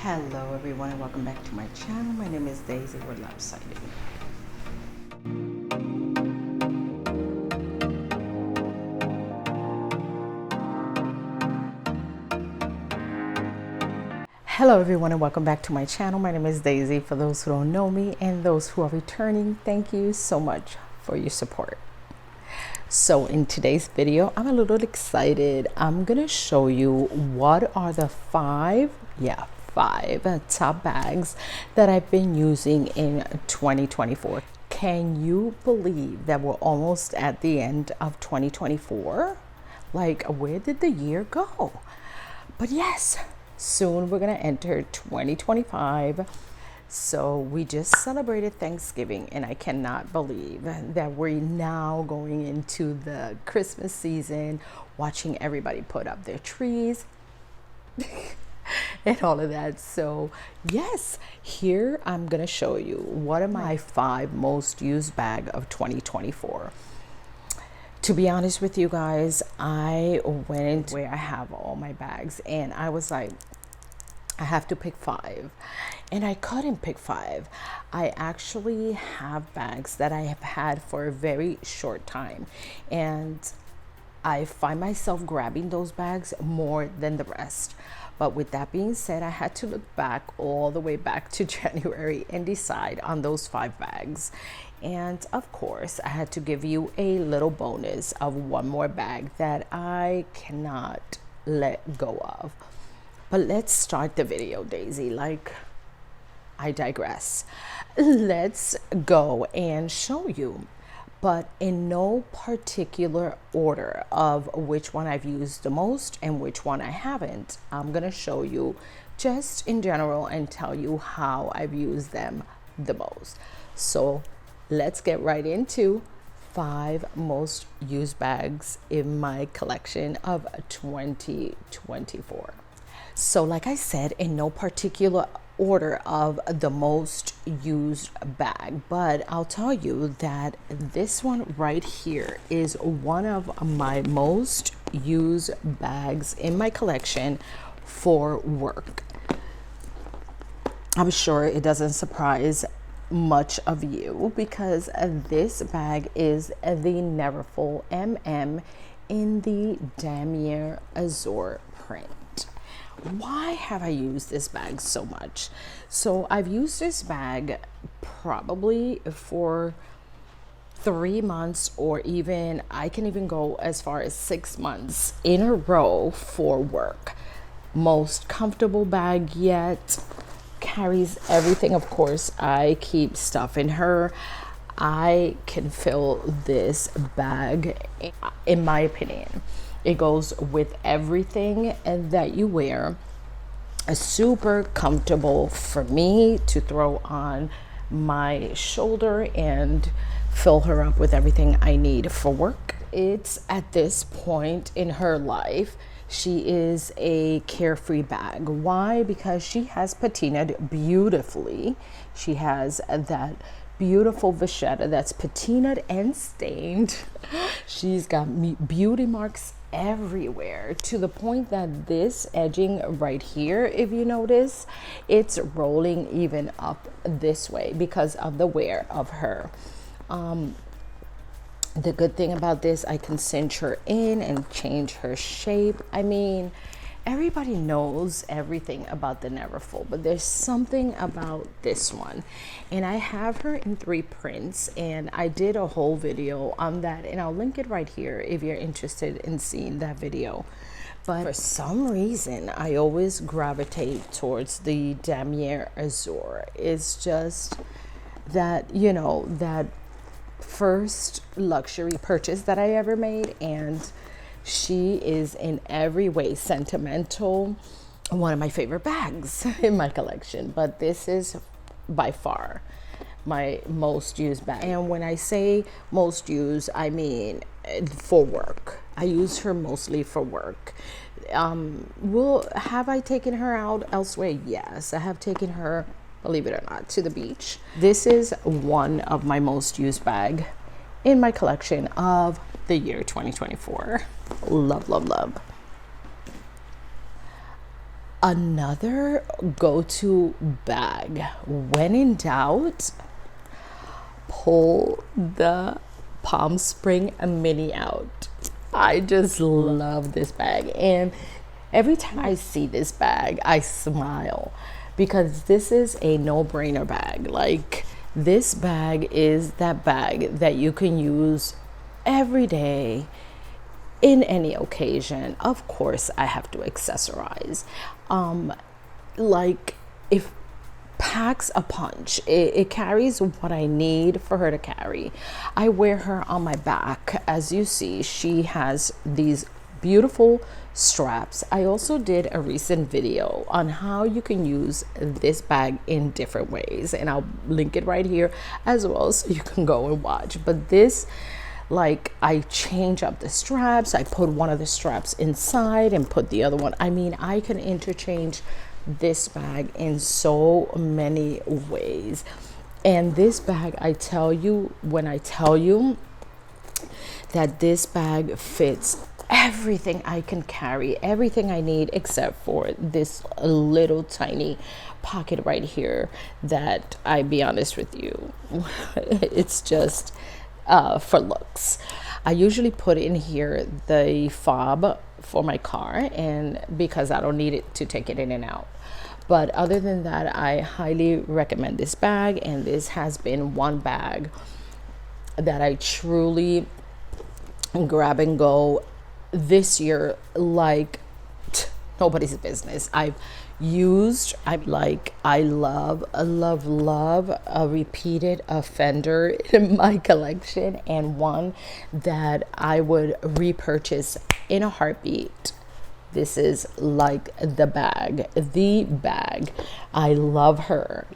Hello everyone and welcome back to my channel. My name is Daisy. We're lopsided. Hello everyone and welcome back to my channel. My name is Daisy. For those who don't know me and those who are returning, thank you so much for your support. So in today's video, I'm a little excited. I'm gonna show you what are the five top bags that I've been using in 2024. Can you believe that we're almost at the end of 2024? Like, where did the year go? But yes, soon we're gonna enter 2025. So we just celebrated Thanksgiving and I cannot believe that we're now going into the Christmas season, watching everybody put up their trees and all of that. So yes, here I'm gonna show you what are my five most used bag of 2024. To be honest with you guys, I went into where I have all my bags and I was like, I have to pick five, and I couldn't pick five. I actually have bags that I have had for a very short time, and I find myself grabbing those bags more than the rest. But with that being said, I had to look back all the way back to January and decide on those five bags. And of course, I had to give you a little bonus of one more bag that I cannot let go of. But let's start the video, Daisy. Like, I digress. Let's go and show you, but in no particular order of which one I've used the most and which one I haven't. I'm gonna show you just in general and tell you how I've used them the most. So let's get right into five most used bags in my collection of 2024. So like I said, in no particular order of the most used bag, but I'll tell you that this one right here is one of my most used bags in my collection for work. I'm sure it doesn't surprise much of you because this bag is the Neverfull MM in the Damier Azure print. Why have I used this bag so much? So I've used this bag probably for 3 months, or even I can even go as far as 6 months in a row for work. Most comfortable bag yet, carries everything. Of course, I keep stuff in her. I can fill this bag, in my opinion. It goes with everything that you wear. Super comfortable for me to throw on my shoulder and fill her up with everything I need for work. It's at this point in her life, she is a carefree bag. Why? Because she has patinaed beautifully. She has that beautiful vachetta that's patinaed and stained. She's got beauty marks everywhere, to the point that this edging right here, if you notice, it's rolling even up this way because of the wear of her. The good thing about this, I can cinch her in and change her shape. I mean, everybody knows everything about the Neverfull, but there's something about this one. And I have her in 3 prints, and I did a whole video on that, and I'll link it right here if you're interested in seeing that video. But for some reason, I always gravitate towards the Damier Azure. It's just that, you know, that first luxury purchase that I ever made, and she is in every way sentimental. One of my favorite bags in my collection, but this is by far my most used bag. And when I say most used, I mean for work. I use her mostly for work. Have I taken her out elsewhere? Yes, I have taken her, believe it or not, to the beach. This is one of my most used bag in my collection of the year 2024. Love, love, love. Another go-to bag, when in doubt, pull the Palm Spring Mini out. I just love this bag, and every time I see this bag I smile because this is a no-brainer bag. Like, this bag is that bag that you can use every day in any occasion. Of course I have to accessorize, like, if packs a punch. It carries what I need for her to carry. I wear her on my back. As you see, she has these beautiful straps. I also did a recent video on how you can use this bag in different ways, and I'll link it right here as well so you can go and watch. But this, like, I change up the straps. I put one of the straps inside and put the other one. I mean, I can interchange this bag in so many ways. And this bag, I tell you, when I tell you that this bag fits everything I can carry, everything I need, except for this little tiny pocket right here that, I be honest with you, it's just for looks. I usually put in here the fob for my car, and because I don't need it to take it in and out. But other than that, I highly recommend this bag, and this has been one bag that I truly grab and go this year like nobody's business. I've used, I'm like, I love a repeated offender in my collection, and one that I would repurchase in a heartbeat. This is like the bag. I love her.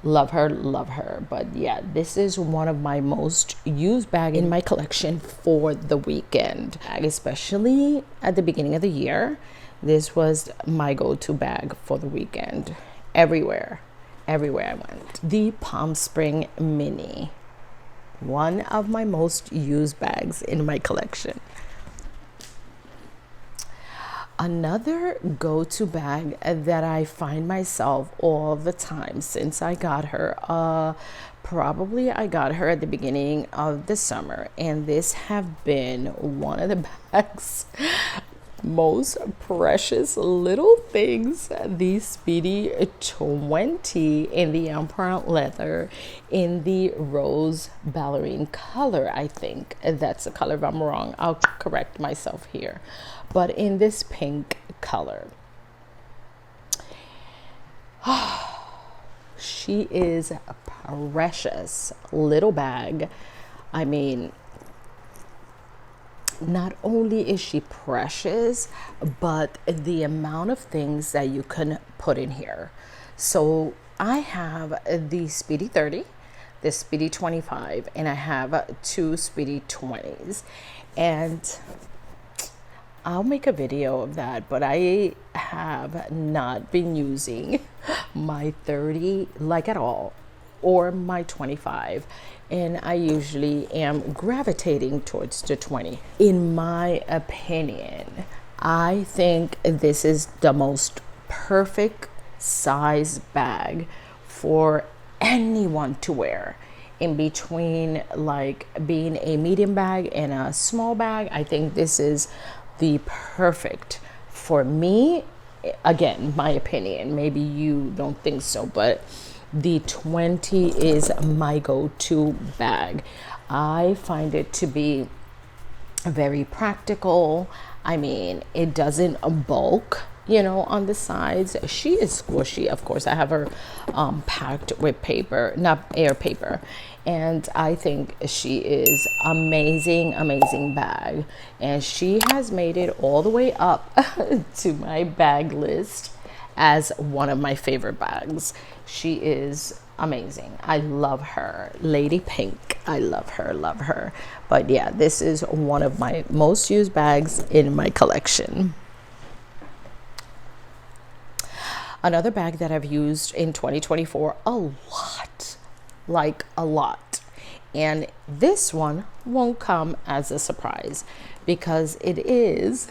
But yeah, this is one of my most used bags in my collection for the weekend, especially at the beginning of the year. This was my go-to bag for the weekend. Everywhere I went. The Palm Spring Mini, one of my most used bags in my collection. Another go-to bag that I find myself all the time since I got her, probably I got her at the beginning of the summer, and this have been one of the bags most precious little things, the Speedy 20 in the Emperor leather in the rose ballerine color. I think that's the color. If I'm wrong, I'll correct myself here. But in this pink color, she is a precious little bag. I mean, not only is she precious, but the amount of things that you can put in here. So I have the Speedy 30, the Speedy 25, and I have two Speedy 20s. And I'll make a video of that, but I have not been using my 30 like at all, or my 25, and I usually am gravitating towards the 20. In my opinion, I think this is the most perfect size bag for anyone to wear. In between, like, being a medium bag and a small bag, I think this is the perfect for me. Again, my opinion, maybe you don't think so, but the 20 is my go-to bag. I find it to be very practical. I mean, it doesn't bulk, you know, on the sides. She is squishy. Of course, I have her packed with paper, not air paper. And I think she is amazing bag. And she has made it all the way up to my bag list as one of my favorite bags. She is amazing. I love her. Lady Pink. I love her. But yeah, this is one of my most used bags in my collection. Another bag that I've used in 2024 a lot, like a lot. And this one won't come as a surprise because it is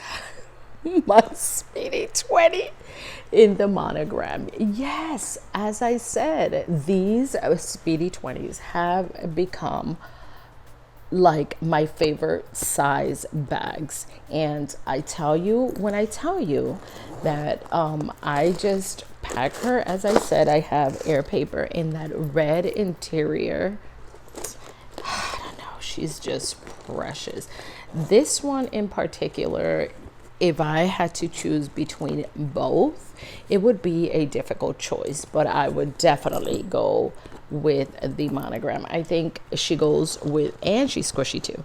my Speedy 20 in the monogram. Yes, as I said, these Speedy 20s have become like my favorite size bags. And I tell you, when I tell you that I just pack her, as I said, I have air paper in that red interior. I don't know, she's just precious. This one in particular, if I had to choose between both, it would be a difficult choice, but I would definitely go with the monogram. I think she goes with, and she's squishy too,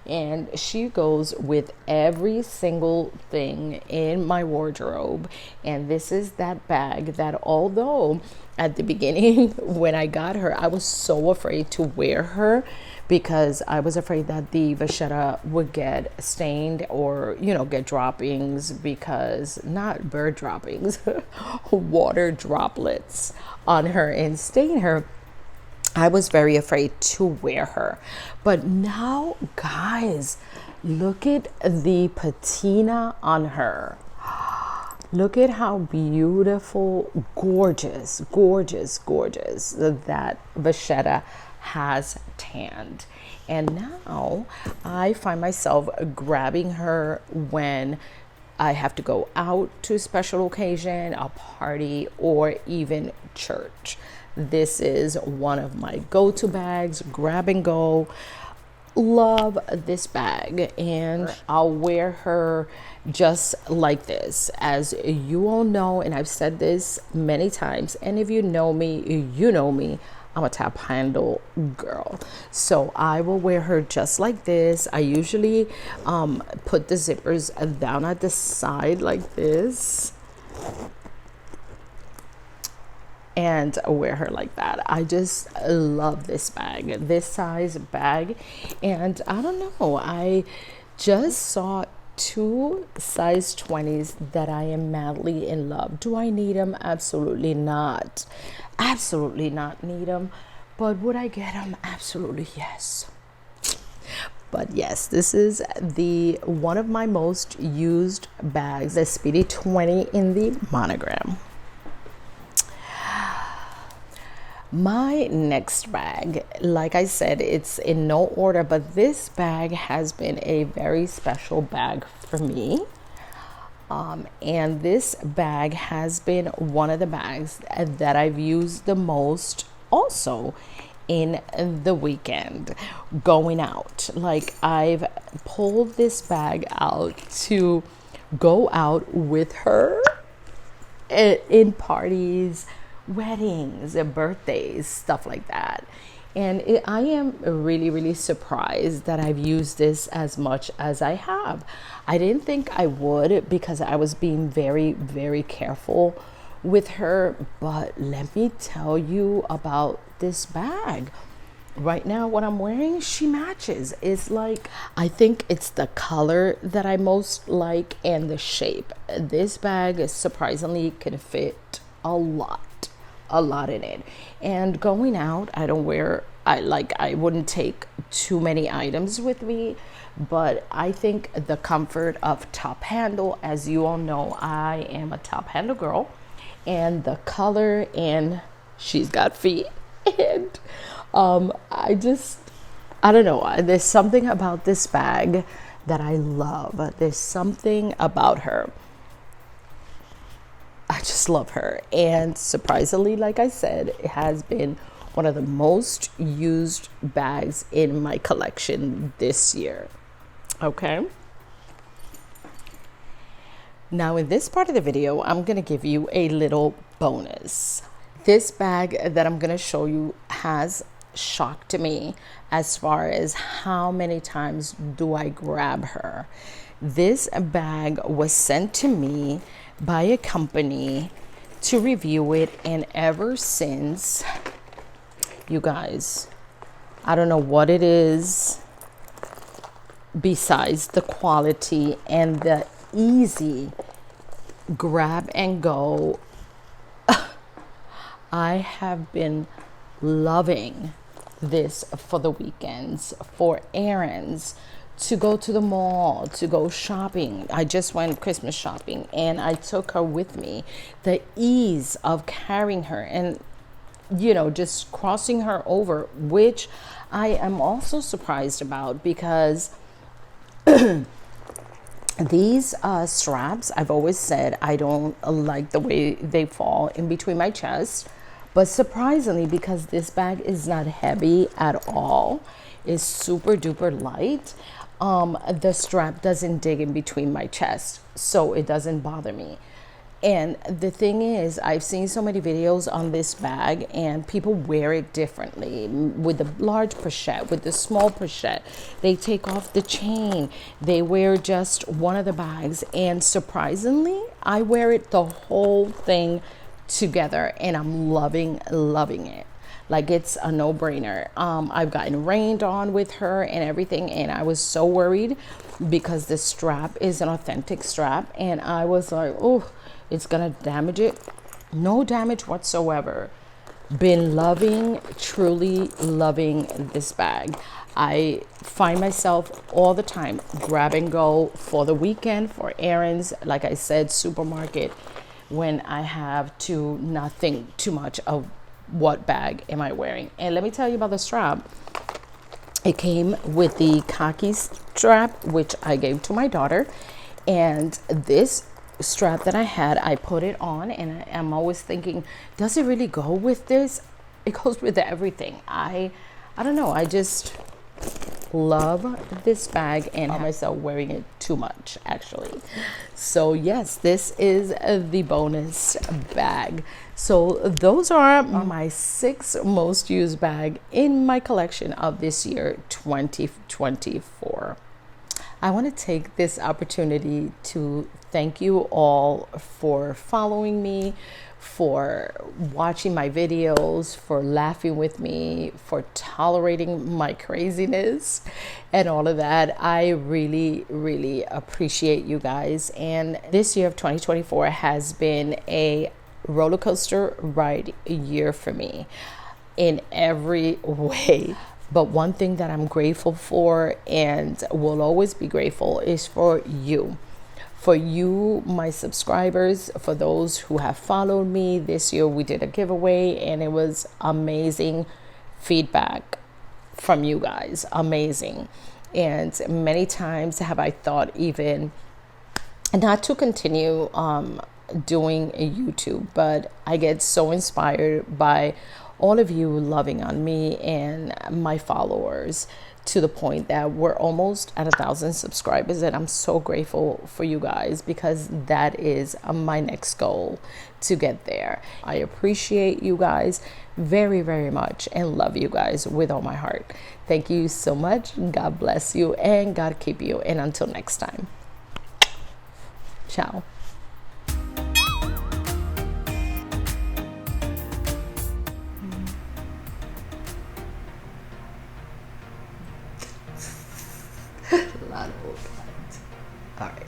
and she goes with every single thing in my wardrobe. And this is that bag that, although at the beginning when I got her, I was so afraid to wear her because I was afraid that the vachetta would get stained or, you know, get droppings, because not bird droppings, water droplets on her and stain her. I was very afraid to wear her. But now, guys, look at the patina on her. Look at how beautiful, gorgeous, gorgeous, gorgeous that vachetta has tanned. And now I find myself grabbing her when I have to go out to a special occasion, a party, or even church. This is one of my go-to bags, grab and go. Love this bag, and I'll wear her just like this. As you all know, and I've said this many times, and if you know me, you know me, I'm a tap handle girl. So I will wear her just like this. I usually put the zippers down at the side like this and wear her like that. I just love this bag, this size bag. And I don't know, I just saw two size 20s that I am madly in love. Do I need them? Absolutely not. Absolutely not need them. But would I get them? Absolutely yes. But yes, this is the one of my most used bags, the Speedy 20 in the monogram. My next bag, like I said, it's in no order, but this bag has been a very special bag for me. And this bag has been one of the bags that I've used the most also in the weekend going out. Like, I've pulled this bag out to go out with her in parties, weddings, birthdays, stuff like that. And I am really, really surprised that I've used this as much as I have. I didn't think I would, because I was being very, very careful with her. But let me tell you about this bag. Right now, what I'm wearing, she matches. It's like, I think it's the color that I most like and the shape. This bag surprisingly can fit a lot in it. And going out, I don't wear, I wouldn't take too many items with me, but I think the comfort of top handle, as you all know, I am a top handle girl, and the color, and she's got feet, and I don't know, there's something about this bag that I love. There's something about her. I just love her. And surprisingly, like I said, it has been one of the most used bags in my collection this year. Okay. Now, in this part of the video, I'm going to give you a little bonus. This bag that I'm going to show you has shocked me as far as how many times do I grab her. This bag was sent to me by a company to review it, and ever since, you guys, I don't know what it is besides the quality and the easy grab and go. I have been loving this for the weekends, for errands, to go to the mall, to go shopping. I just went Christmas shopping and I took her with me. The ease of carrying her and, you know, just crossing her over, which I am also surprised about because these straps, I've always said I don't like the way they fall in between my chest. But surprisingly, because this bag is not heavy at all, is super duper light, the strap doesn't dig in between my chest, so it doesn't bother me. And the thing is, I've seen so many videos on this bag and people wear it differently with the large pochette, with the small pochette. They take off the chain. They wear just one of the bags. And surprisingly, I wear it the whole thing together and I'm loving it. Like it's a no-brainer. I've gotten rained on with her and everything, and I was so worried because the strap is an authentic strap, and I was like, oh, it's gonna damage it. No damage whatsoever. Been loving, truly loving this bag. I find myself all the time grab and go for the weekend, for errands, like I said, supermarket, when I have to not think too much of what bag am I wearing. And let me tell you about the strap. It came with the khaki strap, which I gave to my daughter. And this strap that I had, I put it on and I'm always thinking, does it really go with this? It goes with everything. I don't know. I just love this bag and have myself wearing it too much, actually. So yes, this is the bonus bag. So those are my 6 most used bag in my collection of this year, 2024. I want to take this opportunity to thank you all for following me, for watching my videos, for laughing with me, for tolerating my craziness and all of that. I really, really appreciate you guys. And this year of 2024 has been a roller coaster ride year for me in every way. But one thing that I'm grateful for and will always be grateful is for you. For you, my subscribers, for those who have followed me. This year we did a giveaway and it was amazing feedback from you guys. Amazing. And many times have I thought even not to continue doing a YouTube, but I get so inspired by all of you loving on me and my followers, to the point that we're almost at 1,000 subscribers, and I'm so grateful for you guys because that is my next goal, to get there. I appreciate you guys very, very much and love you guys with all my heart. Thank you so much. God bless you and God keep you. And until next time, ciao. A lot of old lines. All right.